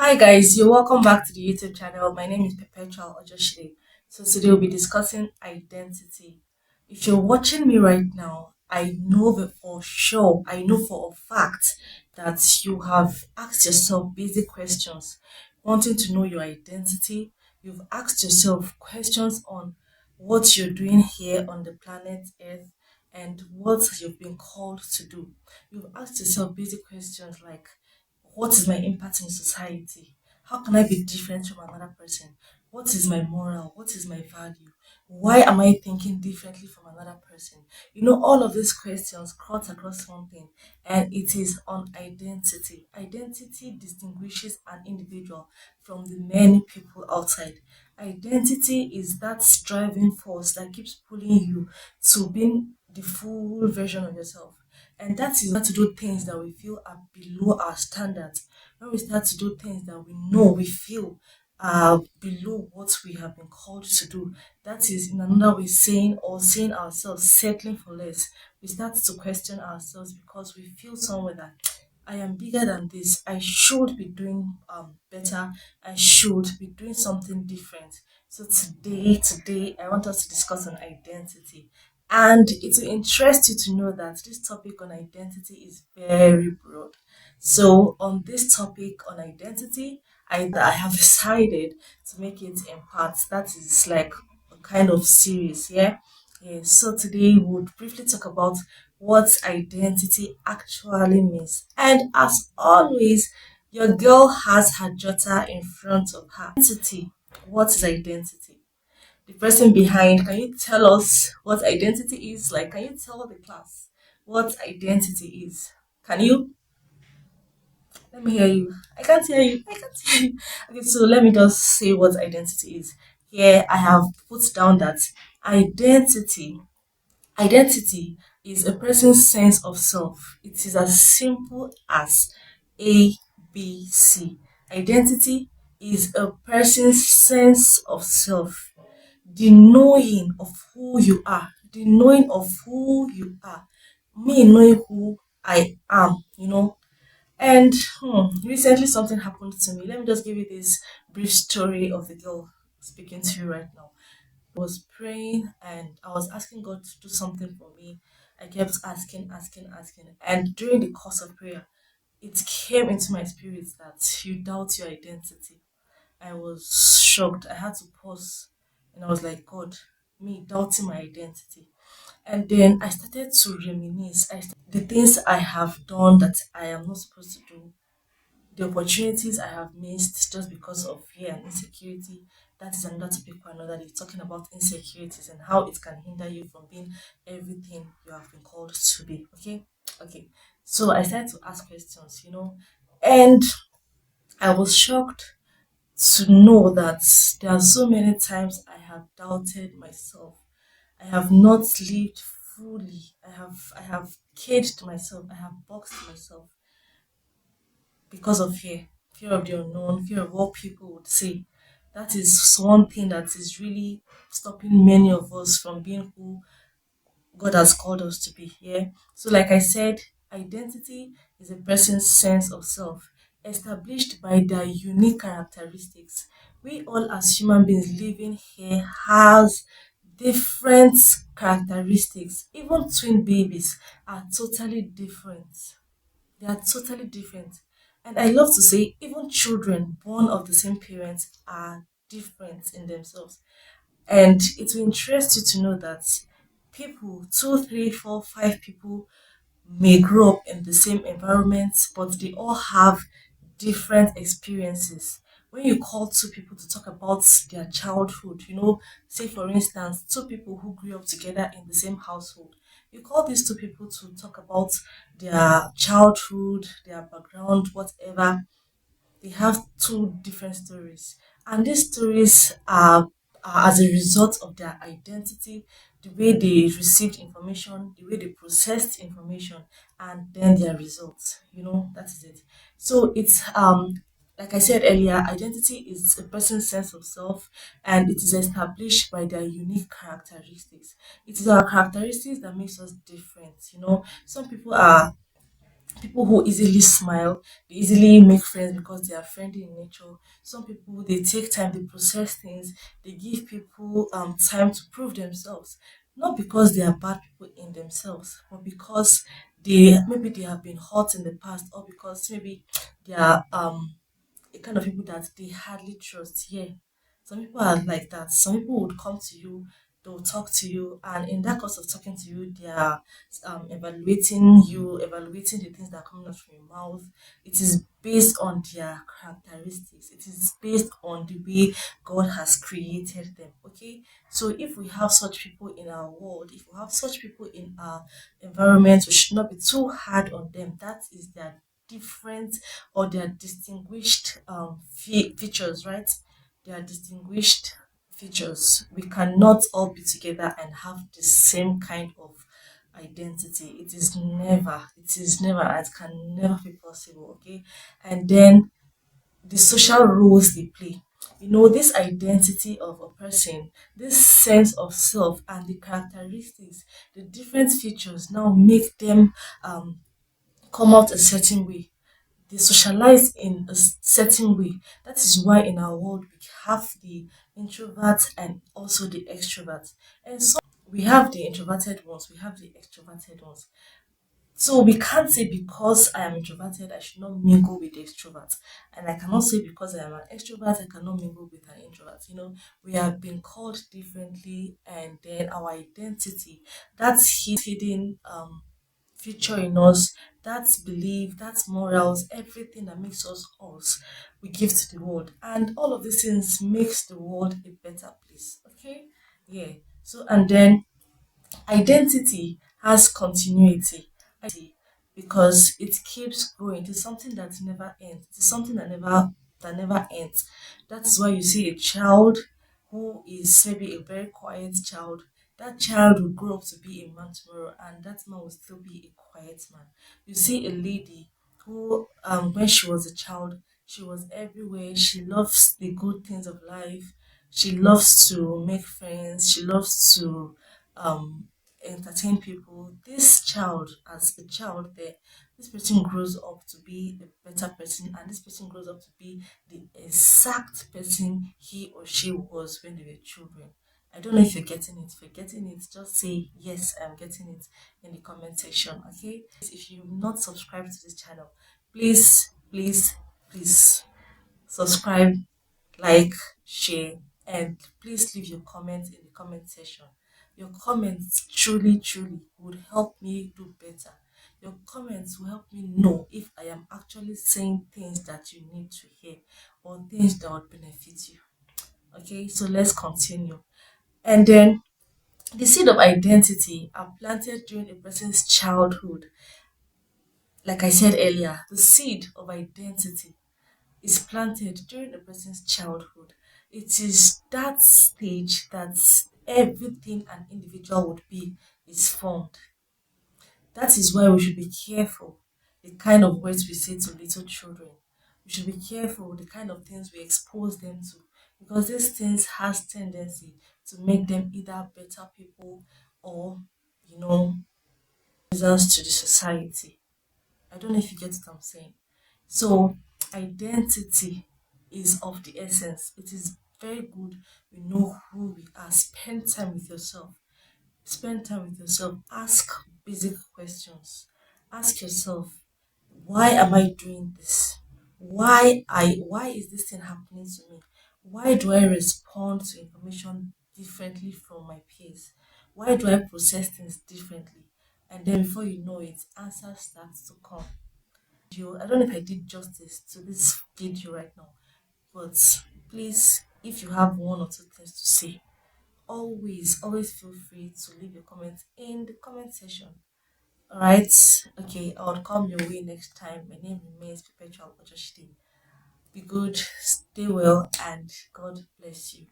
Hi guys, you're welcome back to the YouTube channel. My name is Perpetual Ojoshide. So today we'll be discussing identity. If you're watching me right now, I know that for sure, I know for a fact that you have asked yourself basic questions, wanting to know your identity. You've asked yourself questions on what you're doing here on the planet Earth and what you've been called to do. You've asked yourself basic questions like what is my impact in society? How can I be different from another person? What is my moral? What is my value? Why am I thinking differently from another person? All of these questions cut across something, and it is on identity. Identity distinguishes an individual from the many people outside. Identity is that driving force that keeps pulling you to being the full version of yourself. And that is to do things that we feel are below our standards. When we start to do things that we know we feel are below what we have been called to do, that is in another way saying or seeing ourselves settling for less. We start to question ourselves because we feel somewhere that I am bigger than this. I should be doing better. I should be doing something different. So today, I want us to discuss on identity. And it will interest you to know that this topic on identity is very broad. So, on this topic on identity, I have decided to make it in parts. That is like a kind of series, yeah? Yeah. So, today we'll briefly talk about what identity actually means. And as always, your girl has her jotter in front of her. Identity. What is identity? The person behind, can you tell us what identity is? Like, can you tell the class what identity is? Can you? Let me hear you. I can't hear you. I can't hear you. Okay, so let me just say what identity is. Here, I have put down that identity identity is a person's sense of self. It is as simple as A, B, C. Identity is a person's sense of self, the knowing of who you are, the knowing of who you are, me knowing who I am, And recently something happened to me. Let me just give you this brief story of the girl speaking to you right now. I was praying and I was asking God to do something for me. I kept asking. And during the course of prayer, it came into my spirit that you doubt your identity. I was shocked. I had to pause and I was like, God, me doubting my identity. And then I started to reminisce the things I have done that I am not supposed to do, the opportunities I have missed just because of fear and insecurity. That is another topic for another day, talking about insecurities and how it can hinder you from being everything you have been called to be. Okay? Okay. So I started to ask questions, and I was shocked to know that there are so many times I have doubted myself. I have not lived fully. I have caged myself. I have boxed myself because of fear. Fear of the unknown, fear of what people would say. That is one thing that is really stopping many of us from being who God has called us to be. Yeah. So, like I said, identity is a person's sense of self, established by their unique characteristics. We all, as human beings living here, has different characteristics. Even twin babies are totally different. They are totally different. And I love to say, even children born of the same parents are different in themselves. And it will interest you to know that people, two, three, four, five people may grow up in the same environment, but they all have different experiences. When you call two people to talk about their childhood, say for instance, two people who grew up together in the same household, you call these two people to talk about their childhood, their background, whatever. They have two different stories, and these stories are as a result of their identity, the way they received information, the way they processed information, and then their results. That is it. So it's like I said earlier, identity is a person's sense of self, and it is established by their unique characteristics. It is our characteristics that makes us different. Some people are people who easily smile, they easily make friends because they are friendly in nature. Some people they take time, they process things, they give people time to prove themselves. Not because they are bad people in themselves, but because they have been hurt in the past, or because maybe they are the kind of people that they hardly trust. Yeah. Some people are like that. Some people would come to you, they'll talk to you, and in that course of talking to you, they are evaluating you, evaluating the things that are coming out from your mouth. It is based on their characteristics, it is based on the way God has created them. Okay. So if we have such people in our world, if we have such people in our environment, we should not be too hard on them. That is their different or their distinguished features, right? They are distinguished features. We cannot all be together and have the same kind of identity. It is never, it can never be possible, okay? And then the social roles they play. You know, this identity of a person, this sense of self, and the characteristics, the different features now make them come out a certain way. They socialize in a certain way. That is why in our world we have the introvert and also the extrovert. And so we have the introverted ones, we have the extroverted ones. So we can't say because I am introverted, I should not mingle with the extrovert. And I cannot say because I am an extrovert, I cannot mingle with an introvert. You know, we have been called differently, and then our identity, that's hidden feature in us, that's belief, that's morals, everything that makes us, we give to the world. And all of these things makes the world a better place. Okay? Yeah. So and then identity has continuity because it keeps growing. It is something that never ends. It is something that never ends. That is why you see a child who is maybe a very quiet child. That child will grow up to be a man tomorrow, and that man will still be a quiet man. You see a lady who, when she was a child, she was everywhere. She loves the good things of life. She loves to make friends. She loves to um entertain people. This child, as a child there, this person grows up to be a better person, and this person grows up to be the exact person he or she was when they were children. I don't know if you're getting it. If you're getting it, just say yes, I'm getting it in the comment section. Okay. If you've not subscribed to this channel, please, please, please subscribe, like, share, and please leave your comments in the comment section. Your comments truly, truly would help me do better. Your comments will help me know if I am actually saying things that you need to hear or things that would benefit you. Okay, so let's continue. And then the seed of identity are planted during a person's childhood. Like I said earlier, the seed of identity is planted during a person's childhood. It is that stage that everything an individual would be is formed. That is why we should be careful the kind of words we say to little children. We should be careful the kind of things we expose them to, because these things has tendency to make them either better people or, you know, nuisance to the society. I don't know if you get what I'm saying. So, identity is of the essence. It is very good we know who we are. Spend time with yourself. Spend time with yourself. Ask basic questions. Ask yourself, why am I doing this? Why is this thing happening to me? Why do I respond to information differently from my peers? Why do I process things differently? And then before you know it, answers start to come. I don't know if I did justice to this video right now, but please, if you have one or two things to say, always feel free to leave your comments in the comment section. All right, okay, I'll come your way next time. My name remains Perpetual Ojoshide. Be good, stay well, and God bless you.